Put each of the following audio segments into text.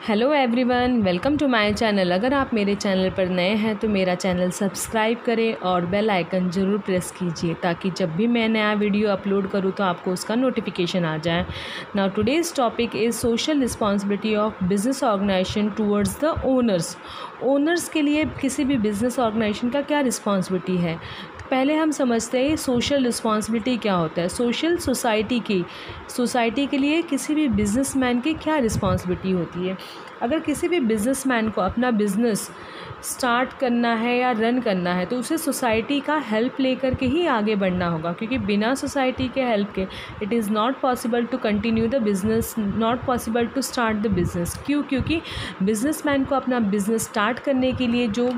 Hello everyone, welcome to my channel. अगर आप मेरे चैनल पर नए हैं तो मेरा चैनल सब्सक्राइब करें और बेल आइकन ज़रूर प्रेस कीजिए ताकि जब भी मैं नया वीडियो अपलोड करूं तो आपको उसका नोटिफिकेशन आ जाए। Now today's topic is social responsibility of business organization towards the owners. Owners के लिए किसी भी बिजनेस ऑर्गेनाइजेशन का क्या रिस्पॉन्सिबिलिटी है। पहले हम समझते हैं सोशल रिस्पॉन्सिबिलिटी क्या होता है। सोसाइटी के लिए किसी भी बिजनेसमैन की क्या रिस्पॉन्सिबिलिटी होती है। अगर किसी भी बिजनेसमैन को अपना बिज़नेस स्टार्ट करना है या रन करना है तो उसे सोसाइटी का हेल्प लेकर के ही आगे बढ़ना होगा, क्योंकि बिना सोसाइटी के हेल्प के it is not possible to continue the business, not possible to start the business. क्योंकि बिजनेसमैन को अपना बिज़नेस स्टार्ट करने के लिए जो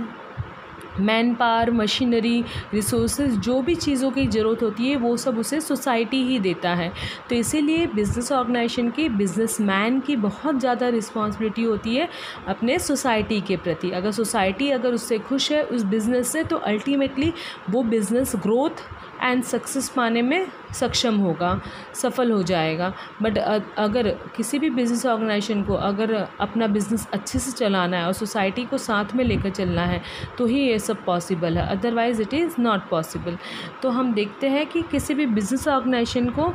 मैन पावर, मशीनरी, रिसोर्सेज, जो भी चीज़ों की ज़रूरत होती है वो सब उसे सोसाइटी ही देता है। तो इसीलिए बिज़नेस ऑर्गेनाइजेशन की, बिजनेसमैन की बहुत ज़्यादा रिस्पॉन्सिबिलिटी होती है अपने सोसाइटी के प्रति। अगर सोसाइटी अगर उससे खुश है उस बिज़नेस से, तो अल्टीमेटली वो बिज़नेस ग्रोथ एंड सक्सेस पाने में सक्षम होगा, सफल हो जाएगा। बट अगर किसी भी बिज़नेस ऑर्गेनाइजेशन को अगर अपना बिज़नेस अच्छे से चलाना है और सोसाइटी को साथ में लेकर चलना है तो ही ये सब पॉसिबल है, otherwise it is not possible. तो हम देखते हैं कि किसी भी बिज़नेस ऑर्गेनाइजेशन को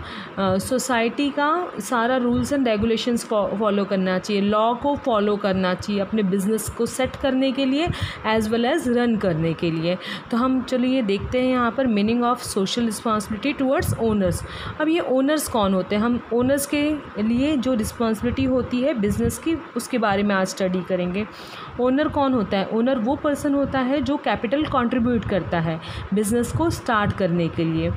सोसाइटी का सारा रूल्स एंड रेगुलेशंस फॉलो करना चाहिए, लॉ को फॉलो करना चाहिए अपने बिज़नेस को सेट करने के लिए एज़ वेल एज़ रन करने के लिए। तो हम चलिए देखते हैं यहाँ पर meaning of social responsibility towards owners. अब ये ओनर्स कौन होते हैं, हम ओनर्स के लिए जो रिस्पॉन्सिबिलिटी होती है बिज़नेस की उसके बारे में आज स्टडी करेंगे। ओनर कौन होता है। ओनर वो पर्सन होता है जो कैपिटल कंट्रीब्यूट करता है बिज़नेस को स्टार्ट करने के लिए।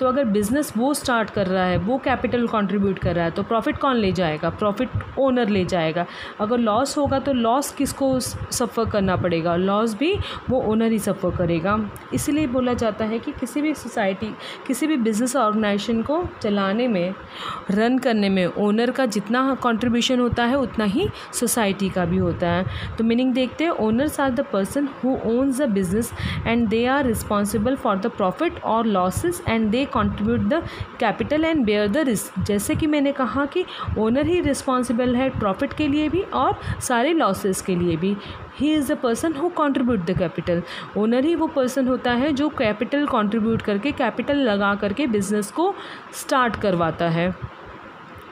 तो अगर बिज़नेस वो स्टार्ट कर रहा है, वो कैपिटल कंट्रीब्यूट कर रहा है, तो प्रॉफिट कौन ले जाएगा, प्रॉफिट ओनर ले जाएगा। अगर लॉस होगा तो लॉस किसको सफ़र करना पड़ेगा, लॉस भी वो ओनर ही सफ़र करेगा। इसीलिए बोला जाता है कि किसी भी सोसाइटी, किसी भी बिज़नेस ऑर्गेनाइजेशन को चलाने में, रन करने में ओनर का जितना कंट्रीब्यूशन होता है उतना ही सोसाइटी का भी होता है। तो मीनिंग देखते हैं, owners are the person who owns the business and they are responsible for the profit और losses and they contribute the capital and bear the risk. जैसे कि मैंने कहा कि ओनर ही रिस्पॉन्सिबल है प्रॉफिट के लिए भी और सारे लॉसेस के लिए भी। He is the person who contribute the capital. Owner ही वो पर्सन होता है जो कैपिटल कंट्रीब्यूट करके, कैपिटल लगा करके बिजनेस को स्टार्ट करवाता है।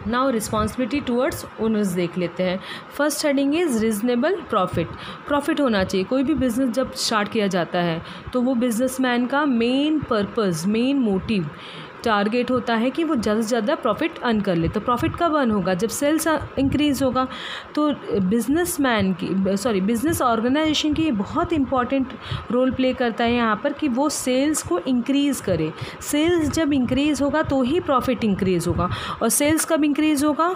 नाउ रिस्पॉन्सिबिलिटी टूवर्ड्स ओनर्स देख लेते हैं। First heading is reasonable profit. Profit होना चाहिए। कोई भी बिज़नेस जब स्टार्ट किया जाता है तो वो बिजनेसमैन का main purpose, main motive, target होता है कि वो ज़्यादा से ज़्यादा प्रॉफिट अर्न कर ले। तो प्रॉफिट कब अर्न होगा, जब सेल्स इंक्रीज़ होगा। तो बिज़नेस ऑर्गेनाइजेशन की बहुत इंपॉर्टेंट रोल प्ले करता है यहाँ पर कि वो सेल्स को इंक्रीज़ करे। सेल्स जब इंक्रीज़ होगा तो ही प्रॉफिट इंक्रीज़ होगा। और सेल्स कब इंक्रीज़ होगा,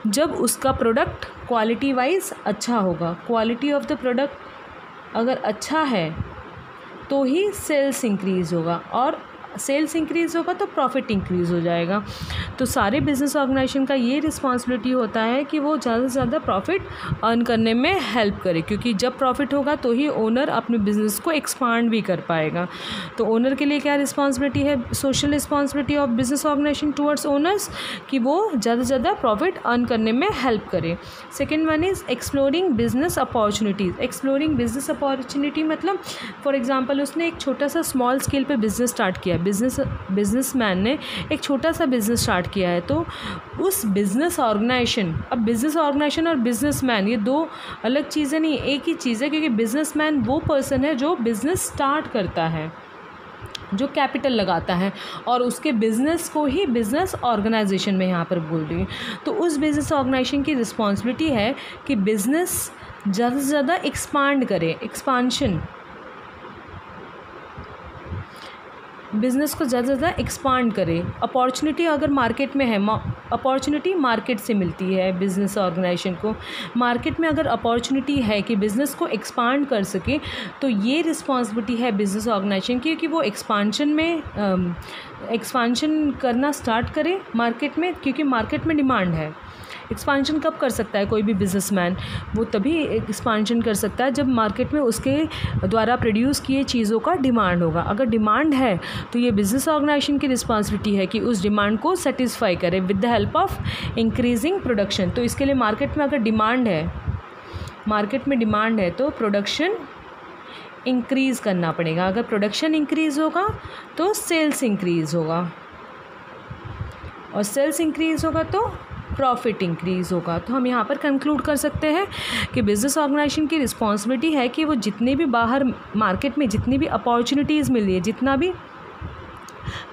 जब उसका प्रोडक्ट क्वालिटी वाइज अच्छा होगा। क्वालिटी ऑफ द प्रोडक्ट अगर अच्छा है तो ही सेल्स इंक्रीज़ होगा, और सेल्स इंक्रीज़ होगा तो प्रॉफिट इंक्रीज़ हो जाएगा। तो सारे बिज़नेस ऑर्गेनाइजेशन का ये रिस्पॉन्सिबिलिटी होता है कि वो ज़्यादा से ज़्यादा प्रॉफिट अर्न करने में हेल्प करे, क्योंकि जब प्रॉफिट होगा तो ही ओनर अपने बिज़नेस को एक्सपांड भी कर पाएगा। तो ओनर के लिए क्या रिस्पॉन्सिबिलिटी है, social responsibility of business organization towards owners, कि वो ज़्यादा से ज़्यादा प्रॉफिट अर्न करने में हेल्प करे। Second one is exploring business opportunities. Exploring business opportunity मतलब फॉर एग्जाम्पल उसने एक छोटा सा स्मॉल स्केल पर बिज़नेस स्टार्ट किया, बिजनेसमैन ने एक छोटा सा बिज़नेस स्टार्ट किया है। तो उस बिज़नेस ऑर्गेनाइजेशन, अब बिज़नेस ऑर्गेनाइजेशन और बिज़नेसमैन ये दो अलग चीज़ें नहीं, एक ही चीज़ है, क्योंकि बिज़नेसमैन वो पर्सन है जो बिज़नेस स्टार्ट करता है, जो कैपिटल लगाता है, और उसके बिज़नेस को ही बिज़नेस ऑर्गेनाइजेशन में यहाँ पर बोल रही हूँ। तो उस बिज़नेस ऑर्गेनाइजेशन की रिस्पॉन्सिबिलिटी है कि बिज़नेस ज़्यादा से ज़्यादा एक्सपांड करे, एक्सपांशन, बिज़नेस को ज़्यादा से ज़्यादा एक्सपांड करे। अपॉर्चुनिटी अगर मार्केट में है, अपॉर्चुनिटी मार्केट से मिलती है बिज़नेस ऑर्गेनाइजेशन को। मार्केट में अगर अपॉर्चुनिटी है कि बिज़नेस को एक्सपांड कर सके तो ये रिस्पॉन्सिबिलिटी है बिज़नेस ऑर्गेनाइजेशन की कि वो एक्सपांशन करना स्टार्ट करे मार्केट में, क्योंकि मार्केट में डिमांड है। एक्सपांशन कब कर सकता है कोई भी बिजनेसमैन, वो तभी एक्सपांशन कर सकता है जब मार्केट में उसके द्वारा प्रोड्यूस किए चीज़ों का डिमांड होगा। अगर डिमांड है तो ये बिज़नेस ऑर्गेनाइजेशन की रिस्पॉन्सिबिलिटी है कि उस डिमांड को सेटिस्फाई करे with the help of increasing production. तो इसके लिए मार्केट में अगर डिमांड है मार्केट में डिमांड है तो प्रोडक्शन इंक्रीज़ करना पड़ेगा। अगर प्रोडक्शन इंक्रीज़ होगा तो सेल्स इंक्रीज़ होगा, और सेल्स इंक्रीज़ होगा तो प्रॉफिट इंक्रीज़ होगा। तो हम यहाँ पर कंक्लूड कर सकते हैं कि बिज़नेस ऑर्गेनाइजेशन की रिस्पॉन्सिबिलिटी है कि वो जितने भी बाहर मार्केट में जितनी भी अपॉर्चुनिटीज़ मिल रही है, जितना भी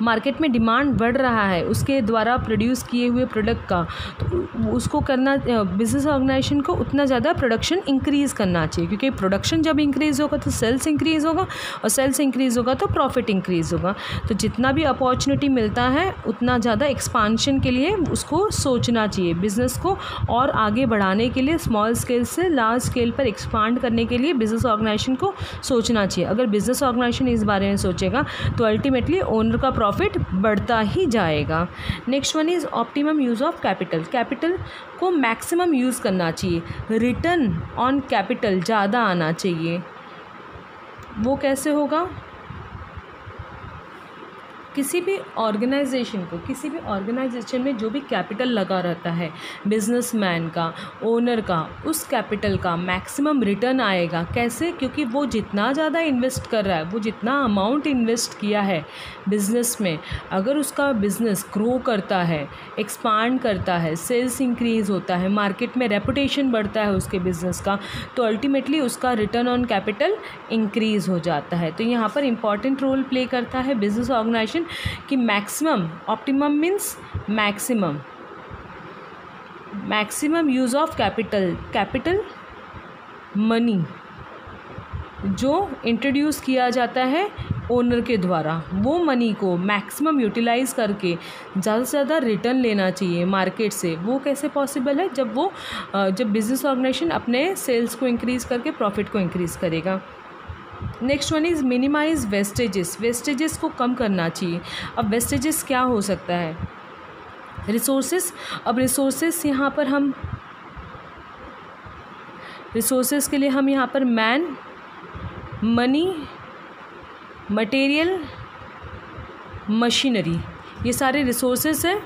मार्केट में डिमांड बढ़ रहा है उसके द्वारा प्रोड्यूस किए हुए प्रोडक्ट का, तो उसको करना, बिज़नेस ऑर्गेनाइजेशन को उतना ज़्यादा प्रोडक्शन इंक्रीज़ करना चाहिए, क्योंकि प्रोडक्शन जब इंक्रीज़ होगा तो सेल्स इंक्रीज़ होगा, और सेल्स इंक्रीज़ होगा तो प्रॉफिट इंक्रीज़ होगा। तो जितना भी अपॉर्चुनिटी मिलता है उतना ज़्यादा एक्सपांशन के लिए उसको सोचना चाहिए। बिज़नेस को और आगे बढ़ाने के लिए स्मॉल स्केल से लार्ज स्केल पर एक्सपांड करने के लिए बिज़नेस ऑर्गेनाइजेशन को सोचना चाहिए। अगर बिज़नेस ऑर्गेनाइजेशन इस बारे में सोचेगा तो अल्टीमेटली ओनर का प्रॉफिट बढ़ता ही जाएगा। Next one is optimum use of capital. Capital को मैक्सिमम यूज़ करना चाहिए, रिटर्न ऑन कैपिटल ज़्यादा आना चाहिए। वो कैसे होगा? किसी भी ऑर्गेनाइजेशन में जो भी कैपिटल लगा रहता है बिजनेसमैन का, ओनर का, उस कैपिटल का मैक्सिमम रिटर्न आएगा। कैसे? क्योंकि वो जितना ज़्यादा इन्वेस्ट कर रहा है, वो जितना अमाउंट इन्वेस्ट किया है बिज़नेस में, अगर उसका बिज़नेस ग्रो करता है, एक्सपांड करता है, सेल्स इंक्रीज़ होता है, मार्केट में रेपुटेशन बढ़ता है उसके बिज़नेस का, तो अल्टीमेटली उसका रिटर्न ऑन कैपिटल इंक्रीज़ हो जाता है। तो यहाँ पर इम्पॉर्टेंट रोल प्ले करता है बिज़नेस ऑर्गेनाइजेशन कि maximum, optimum means maximum use of capital money जो इंट्रोड्यूस किया जाता है ओनर के द्वारा, वो मनी को मैक्सिमम यूटिलाइज़ करके ज़्यादा से ज़्यादा रिटर्न लेना चाहिए मार्केट से। वो कैसे पॉसिबल है? जब बिज़नेस ऑर्गेनाइजेशन अपने सेल्स को इंक्रीज़ करके प्रॉफिट को इंक्रीज़ करेगा। Next one is minimise wastages. Wastages को कम करना चाहिए। अब वेस्टेजेस क्या हो सकता है? रिसोर्सेस। अब रिसोर्सेस यहाँ पर हम रिसोर्सेस के लिए हम यहाँ पर मैन, मनी, मटेरियल, मशीनरी, ये सारे रिसोर्सेस हैं।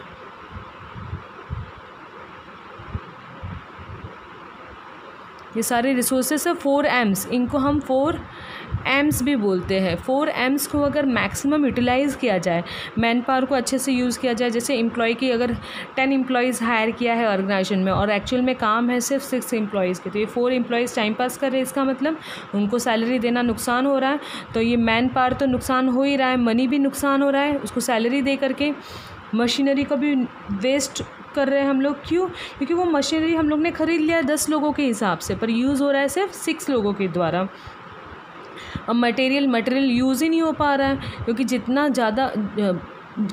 ये सारे रिसोर्सेस है 4 M's, इनको हम 4 M's भी बोलते हैं। 4 M's को अगर मैक्सिमम यूटिलाइज़ किया जाए, मैन पावर को अच्छे से यूज़ किया जाए, जैसे एम्प्लॉय की अगर 10 एम्प्लॉयज़ हायर किया है ऑर्गेनाइजेशन में और एक्चुअल में काम है सिर्फ 6 एम्प्लॉयज़ के, तो ये 4 एम्प्लॉयज़ टाइम पास कर रहे हैं, इसका मतलब उनको सैलरी देना नुकसान हो रहा है। तो ये मैन पावर तो नुकसान हो ही रहा है, मनी भी नुकसान हो रहा है उसको सैलरी दे करके, मशीनरी को भी वेस्ट कर रहे हैं हम लोग। क्यों? क्योंकि वो मशीनरी हम लोग ने ख़रीद लिया है 10 लोगों के हिसाब से, पर यूज़ हो रहा है सिर्फ 6 लोगों के द्वारा। अब मटेरियल यूज़ ही नहीं हो पा रहा है, क्योंकि जितना ज़्यादा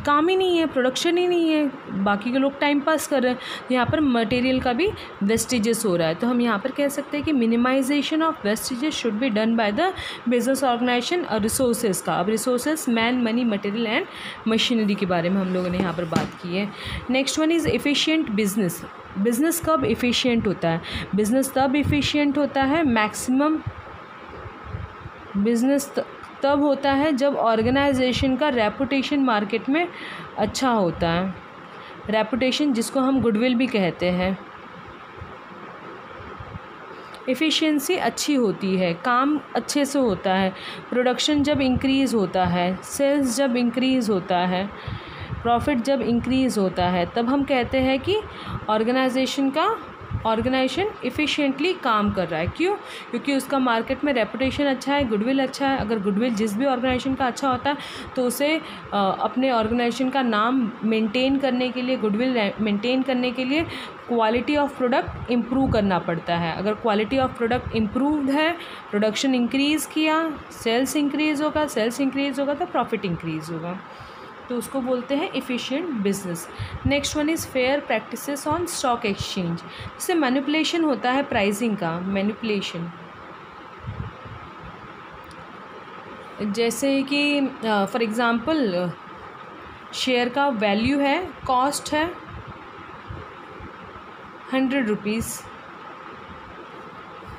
काम ही नहीं है, प्रोडक्शन ही नहीं है, बाकी के लोग टाइम पास कर रहे हैं, यहाँ पर मटेरियल का भी वेस्टेजेस हो रहा है। तो हम यहाँ पर कह सकते हैं कि minimization of wastages should be done by the business organization और रिसोर्सेज का। अब resources man, money, material and machinery के बारे में हम लोगों ने यहाँ पर बात की है। Next one is efficient business. Business कब एफिशिएंट होता है? बिज़नेस तब एफिशिएंट होता है, मैक्सिमम बिज़नेस तब होता है जब ऑर्गेनाइजेशन का रेपुटेशन मार्केट में अच्छा होता है। रेपुटेशन जिसको हम गुडविल भी कहते हैं। एफिशिएंसी अच्छी होती है, काम अच्छे से होता है, प्रोडक्शन जब इंक्रीज़ होता है, सेल्स जब इंक्रीज़ होता है, प्रॉफिट जब इंक्रीज़ होता है, तब हम कहते हैं कि ऑर्गेनाइजेशन एफिशिएंटली काम कर रहा है। क्यों? क्योंकि उसका मार्केट में रेपुटेशन अच्छा है, गुडविल अच्छा है। अगर गुडविल जिस भी ऑर्गेनाइजेशन का अच्छा होता है तो उसे अपने ऑर्गेनाइजेशन का नाम मेंटेन करने के लिए, गुडविल मेंटेन करने के लिए क्वालिटी ऑफ प्रोडक्ट इम्प्रूव करना पड़ता है। अगर क्वालिटी ऑफ प्रोडक्ट इम्प्रूव्ड है, प्रोडक्शन इंक्रीज़ किया, सेल्स इंक्रीज़ होगा तो प्रॉफिट इंक्रीज़ होगा, तो उसको बोलते हैं efficient business. Next one is fair practices on stock exchange. जैसे मैनिपुलेशन होता है प्राइसिंग का, मैनिपुलेशन, जैसे कि फॉर एग्ज़ाम्पल शेयर का वैल्यू है, कॉस्ट है 100 रुपीज़,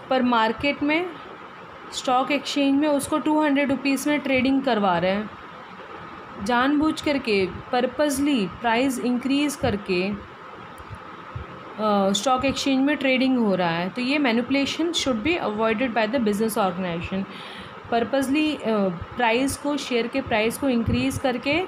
पर मार्केट में स्टॉक एक्सचेंज में उसको 200 रुपीज़ में ट्रेडिंग करवा रहे हैं। जानबूझ करके पर्पसली प्राइस इंक्रीज़ करके स्टॉक एक्सचेंज में ट्रेडिंग हो रहा है, तो ये manipulation should be avoided by the business organization. Purposely price को, शेयर के प्राइस को इंक्रीज़ करके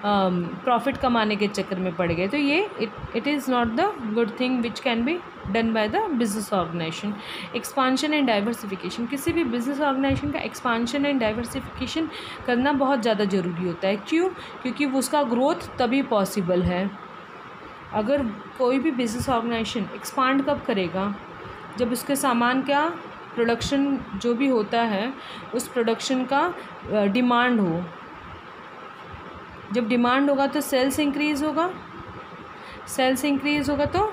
प्रॉफिट कमाने के चक्कर में पड़ गए, तो ये it is not the good thing which can be done by the business organization. Expansion and diversification, किसी भी बिजनेस ऑर्गेनाइजेशन का एक्सपांशन एंड डाइवर्सिफिकेशन करना बहुत ज़्यादा ज़रूरी होता है। क्यों? क्योंकि उसका ग्रोथ तभी पॉसिबल है। अगर कोई भी बिजनेस ऑर्गेनाइजेशन एक्सपांड कब करेगा? जब उसके सामान का प्रोडक्शन जो भी होता है उस प्रोडक्शन का डिमांड हो। जब डिमांड होगा तो सेल्स इंक्रीज़ होगा, सेल्स इंक्रीज़ होगा तो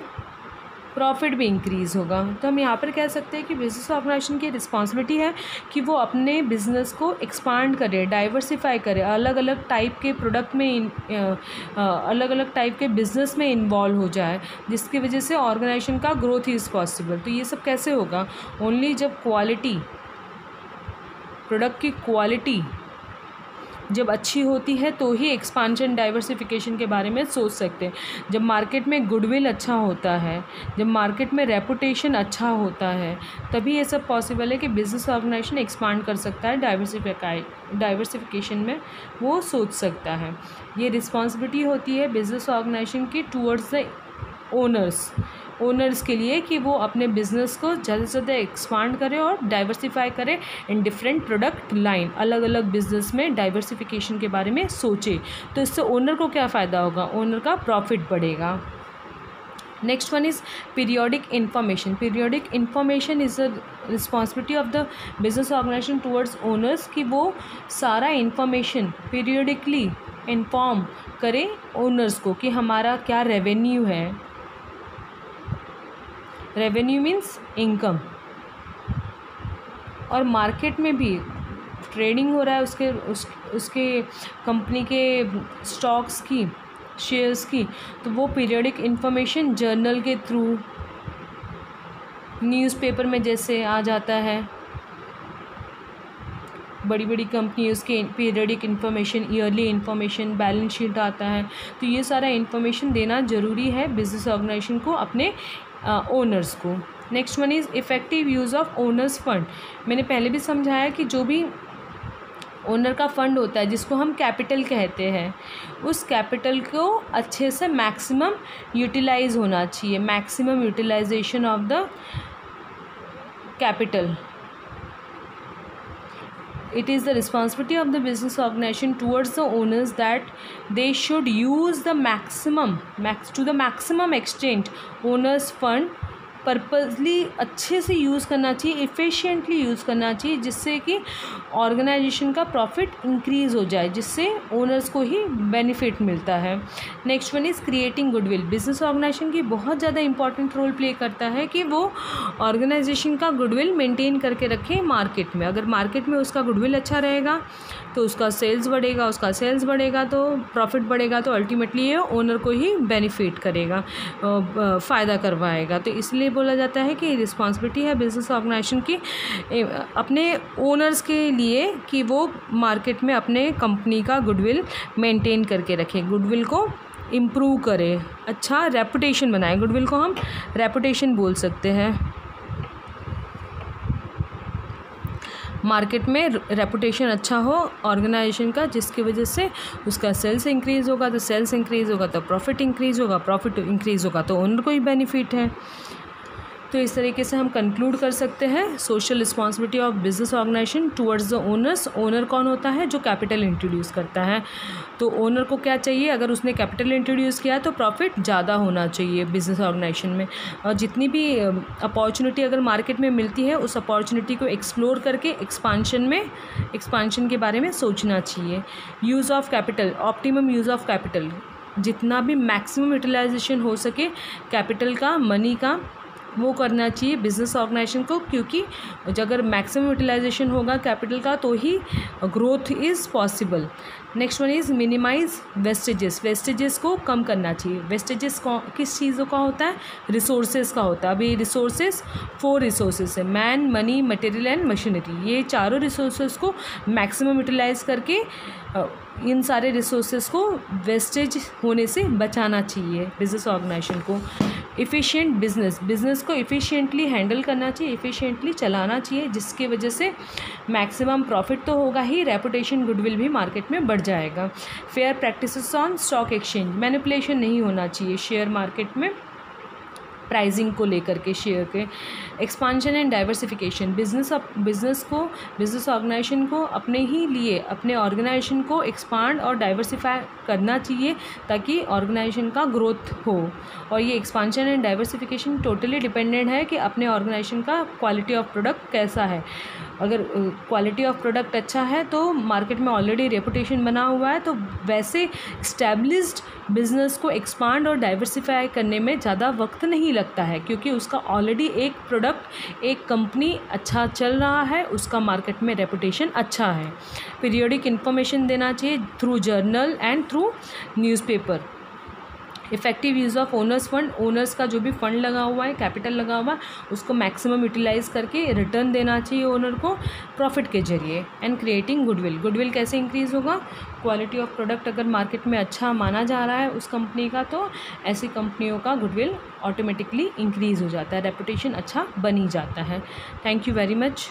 प्रॉफिट भी इंक्रीज़ होगा। तो हम यहाँ पर कह सकते हैं कि बिजनेस ऑर्गेनाइजेशन की रिस्पॉन्सिबिलिटी है कि वो अपने बिज़नेस को एक्सपांड करे, डाइवर्सिफाई करे, अलग अलग टाइप के प्रोडक्ट में अलग अलग टाइप के बिज़नेस में इन्वॉल्व हो जाए, जिसकी वजह से ऑर्गेनाइजेशन का ग्रोथ इज़ पॉसिबल। तो ये सब कैसे होगा? ओनली जब क्वालिटी, प्रोडक्ट की क्वालिटी जब अच्छी होती है तो ही एक्सपांशन डाइवर्सिफिकेशन के बारे में सोच सकते हैं। जब मार्केट में गुडविल अच्छा होता है, जब मार्केट में रेपुटेशन अच्छा होता है, तभी ये सब पॉसिबल है कि बिज़नेस ऑर्गेनाइजेशन एक्सपांड कर सकता है, डाइवर्सिफिकेशन में वो सोच सकता है। ये रिस्पॉन्सिबिलिटी होती है बिज़नेस ऑर्गेनाइजेशन की टूवर्ड्स द ओनर्स के लिए कि वो अपने बिज़नेस को ज़्यादा से ज़्यादा एक्सपांड करें और डाइवर्सिफाई करें इन डिफरेंट प्रोडक्ट लाइन, अलग अलग बिज़नेस में डाइवर्सिफिकेशन के बारे में सोचे। तो इससे ओनर को क्या फ़ायदा होगा? ओनर का प्रॉफिट बढ़ेगा। Next one is periodic information. Periodic information is the responsibility of the business organization towards owners कि वो सारा इन्फॉर्मेशन पीरियोडिकली इन्फॉर्म करें ओनर्स को कि हमारा क्या रेवेन्यू है। Revenue means income. और मार्केट में भी ट्रेडिंग हो रहा है उसके कंपनी के स्टॉक्स की, शेयर्स की, तो वो पीरियोडिक इन्फॉर्मेशन जर्नल के थ्रू, न्यूज़पेपर में जैसे आ जाता है, बड़ी बड़ी कंपनी उसके periodic information, yearly information, balance sheet आता है, तो ये सारा इन्फॉर्मेशन देना ज़रूरी है बिजनेस ऑर्गेनाइजेशन को अपने ओनर्स को। Next one is effective use of owner's fund. मैंने पहले भी समझाया कि जो भी ओनर का फंड होता है जिसको हम कैपिटल कहते हैं, उस कैपिटल को अच्छे से मैक्सिमम यूटिलाइज होना चाहिए, maximum utilization of the capital. It is the responsibility of the business organization towards the owners that they should use the to the maximum extent owners fund purposely अच्छे से use करना चाहिए, efficiently use करना चाहिए, जिससे कि organisation का profit increase हो जाए, जिससे ओनर्स को ही बेनिफिट मिलता है। Next one is creating goodwill. Business organization की बहुत ज़्यादा इंपॉर्टेंट रोल प्ले करता है कि वो ऑर्गेनाइजेशन का गुडविल मेंटेन करके रखे मार्केट में। अगर मार्केट में उसका गुडविल अच्छा रहेगा तो उसका सेल्स बढ़ेगा, उसका सेल्स बढ़ेगा तो प्रॉफिट बढ़ेगा, तो अल्टीमेटली ये ओनर को ही बेनिफिट करेगा, फ़ायदा करवाएगा। तो इसलिए बोला जाता है कि रिस्पॉन्सिबिलिटी है बिजनेस ऑर्गेनाइजेशन की अपने ओनर्स के लिए कि वो मार्केट में अपने कंपनी का गुडविल मेंटेन करके रखें, गुडविल को इम्प्रूव करें, अच्छा रेपुटेशन बनाएं। गुडविल को हम रेपुटेशन बोल सकते हैं। मार्केट में रेपुटेशन अच्छा हो ऑर्गेनाइजेशन का, जिसकी वजह से उसका सेल्स इंक्रीज़ होगा, तो सेल्स इंक्रीज़ होगा तो प्रॉफिट इंक्रीज़ होगा, प्रॉफिट इंक्रीज़ होगा तो ओनर को ही बेनिफिट है। तो इस तरीके से हम कंक्लूड कर सकते हैं social responsibility of business organization towards the owners. Owner कौन होता है? जो कैपिटल इंट्रोड्यूस करता है। तो ओनर को क्या चाहिए? अगर उसने कैपिटल इंट्रोड्यूस किया तो प्रॉफिट ज़्यादा होना चाहिए बिजनेस ऑर्गेनाइजेशन में, और जितनी भी अपॉर्चुनिटी अगर मार्केट में मिलती है उस अपॉर्चुनिटी को एक्सप्लोर करके एक्सपांशन के बारे में सोचना चाहिए। Use of capital, optimum use of capital, जितना भी मैक्सिमम यूटिलाइजेशन हो सके कैपिटल का, मनी का, वो करना चाहिए बिजनेस ऑर्गेनाइजेशन को, क्योंकि अगर मैक्सिमम यूटिलाइजेशन होगा कैपिटल का तो ही growth is possible. Next one is minimise wastages. Wastages को कम करना चाहिए। वेस्टेजेस किस चीज़ों का होता है? रिसोर्सेज का होता है। अभी रिसोर्सेज 4 रिसोर्सेज है, man, money, material and machinery. ये चारों रिसोर्सेज को मैक्सिमम यूटिलाइज करके इन सारे रिसोर्सेज को वेस्टेज होने से बचाना चाहिए बिजनेस ऑर्गेनाइजेशन को। एफिशिएंट बिजनेस को एफिशिएंटली हैंडल करना चाहिए, एफिशिएंटली चलाना चाहिए, जिसकी वजह से मैक्सिमम प्रॉफिट तो होगा ही, रेपुटेशन गुडविल भी मार्केट में बढ़ जाएगा। Fair practices on stock exchange, manipulation नहीं होना चाहिए शेयर मार्केट में प्राइसिंग को लेकर के शेयर के। Expansion and diversification, business organization को अपने ही लिए अपने ऑर्गेनाइजेशन को एक्सपांड और डाइवर्सिफाई करना चाहिए ताकि ऑर्गेनाइजेशन का ग्रोथ हो। और ये expansion and diversification totally dependent है कि अपने ऑर्गेनाइजेशन का क्वालिटी ऑफ प्रोडक्ट कैसा है। अगर क्वालिटी ऑफ प्रोडक्ट अच्छा है तो मार्केट में ऑलरेडी रेपुटेशन बना हुआ है, तो वैसे इस्टेब्लिश्ड बिजनेस को एक्सपांड और डाइवर्सिफाई करने में ज़्यादा वक्त नहीं लगता है, क्योंकि उसका ऑलरेडी एक प्रोडक्ट, एक कंपनी अच्छा चल रहा है, उसका मार्केट में रेपुटेशन अच्छा है। पीरियोडिक इन्फॉर्मेशन देना चाहिए through journal and through newspaper. Effective use of owner's fund, owners का जो भी फंड लगा हुआ है, कैपिटल लगा हुआ है, उसको मैक्सिमम यूटिलाइज़ करके रिटर्न देना चाहिए ओनर को प्रॉफिट के जरिए। एंड क्रिएटिंग गुडविल कैसे इंक्रीज़ होगा, क्वालिटी ऑफ प्रोडक्ट अगर मार्केट में अच्छा माना जा रहा है उस कंपनी का, तो ऐसी कंपनियों का गुडविल ऑटोमेटिकली इंक्रीज़ हो जाता है, रेपुटेशन अच्छा बन ही जाता है। Thank you very much.